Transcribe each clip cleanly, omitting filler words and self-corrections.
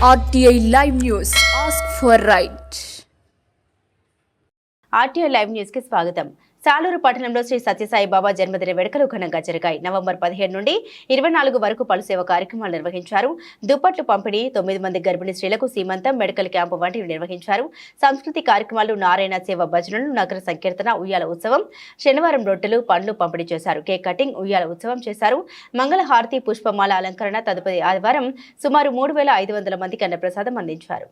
RTI Live News. Ask for right. RTI Live News కి స్వాగతం. సాలూరు పట్టణంలో శ్రీ సత్యసాయి బాబా జన్మదిన వేడుకలు ఘనంగా జరిగాయి. నవంబర్ 17 నుండి 24 వరకు పలు సేవా కార్యక్రమాలు నిర్వహించారు. దుప్పట్లు పంపిణీ, 9 మంది గర్భిణీ స్త్రీలకు సీమంతం, మెడికల్ క్యాంపు వంటివి నిర్వహించారు. సంస్కృతి కార్యక్రమాలు, నారాయణ సేవ భజనలు, నగర సంకీర్తన, ఉయ్యాల ఉత్సవం, శనివారం రొట్టెలు, పండ్లు పంపిణీ చేశారు. కేక్ కటింగ్, ఉయ్యాల ఉత్సవం చేశారు. మంగళహారతి, పుష్పమాల అలంకరణ. తదుపరి ఆదివారం సుమారు 3500 మందికి అన్నప్రసాదం అందించారు.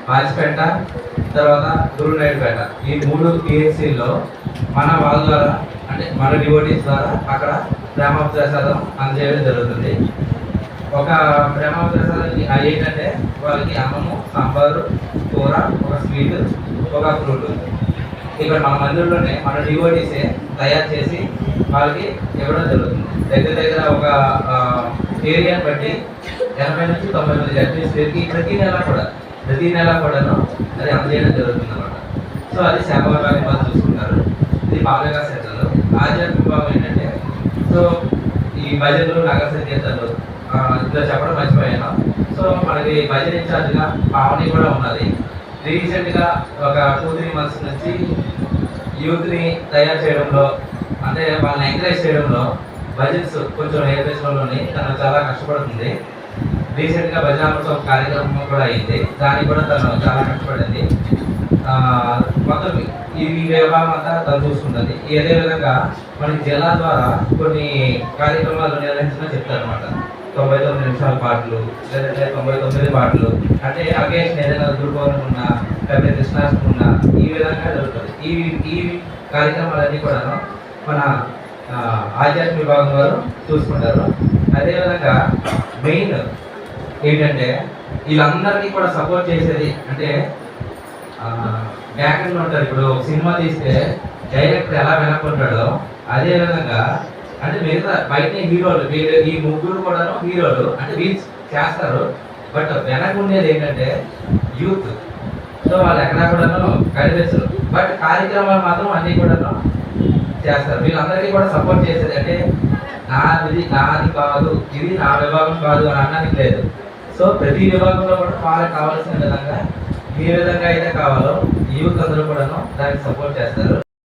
పాచిపేట, తర్వాత గురునాయుడుపేట, ఈ 3 PHCల్లో మన వాళ్ళ ద్వారా, అంటే మన డివోటీస్ ద్వారా అక్కడ ప్రేమోపదేశాలు అందజేయడం జరుగుతుంది. ఒక ప్రేమోపదేశాలు ఏంటంటే వాళ్ళకి అన్నము, సాంబారు, కూర, ఒక స్వీట్, ఒక ఫ్రూట్. ఇక్కడ మన మందిరంలోనే మన డివోటీసే తయారు చేసి వాళ్ళకి ఇవ్వడం జరుగుతుంది. దగ్గర ఒక ఏరియాని బట్టి 80 నుంచి 90 మంది జడ్జీస్కి ప్రతి నెల కూడాను అది అందజేయడం జరుగుతుంది అన్నమాట. సో అది సేవా విభాగం వాళ్ళు చూసుకుంటారు. ఇది బాలగా సెంటర్లు. ఆధ్యాత్మిక విభాగం ఏంటంటే, సో ఈ భజనలు, నగర సంకీర్తనలు ఇందులో చెప్పడం మర్చిపోయాను. సో మనకి భజన ఇన్ఛార్జ్గా పావని కూడా ఉన్నది. రీసెంట్గా ఒక 2-3 months నుంచి యూత్ని తయారు చేయడంలో, అంటే వాళ్ళని ఎంకరేజ్ చేయడంలో భజన్స్ కొంచెం నేర్పించడంలోని తను చాలా కష్టపడుతుంది. రీసెంట్గా భజనామోత్సవం కార్యక్రమం కూడా అయింది. దానికి కూడా తను చాలా కష్టపడింది. మొత్తం ఈ విభాగం అంతా తను చూసుకుంటుంది. ఇదే విధంగా మనకి జిల్లా ద్వారా కొన్ని కార్యక్రమాలు నిర్వహించడం చెప్తారనమాట. 99 నిమిషాల పాటలు, లేదంటే 99 పాటలు, అంటే అకేషన్ ఏదైనా దుర్భావనం ఉన్నా, లేకపోతే కృష్ణాష్టమి ఉన్నా, ఈ విధంగా జరుగుతుంది. ఈ కార్యక్రమాలన్నీ కూడా మన ఆధ్యాత్మిక విభాగం వారు చూసుకుంటారు. అదేవిధంగా మెయిన్ ఏంటంటే వీళ్ళందరికీ కూడా సపోర్ట్ చేసేది అంటే బ్యాక్ ఎండ్లో ఉంటారు. ఇప్పుడు సినిమా తీస్తే డైరెక్టర్ ఎలా వెనక్కుంటాడో అదేవిధంగా, అంటే మిగతా బయట హీరోలు, ఈ 3 కూడాను హీరోలు, అంటే వీళ్ళు చేస్తారు. బట్ వెనక ఉండేది ఏంటంటే యూత్. సో వాళ్ళు ఎక్కడా కూడాను కనిపించరు, బట్ కార్యక్రమాలు మాత్రం అన్నీ కూడాను చేస్తారు. వీళ్ళందరికీ కూడా సపోర్ట్ చేసేది అంటే నాది కాదు, ఇది నా విభాగం కాదు అని అనడానికి లేదు. సో ప్రతి విభాగంలో కూడా వాళ్ళకి కావాల్సిన విధంగా ఏ విధంగా అయితే కావాలో యూత్ అందరూ కూడాను దానికి సపోర్ట్ చేస్తారు.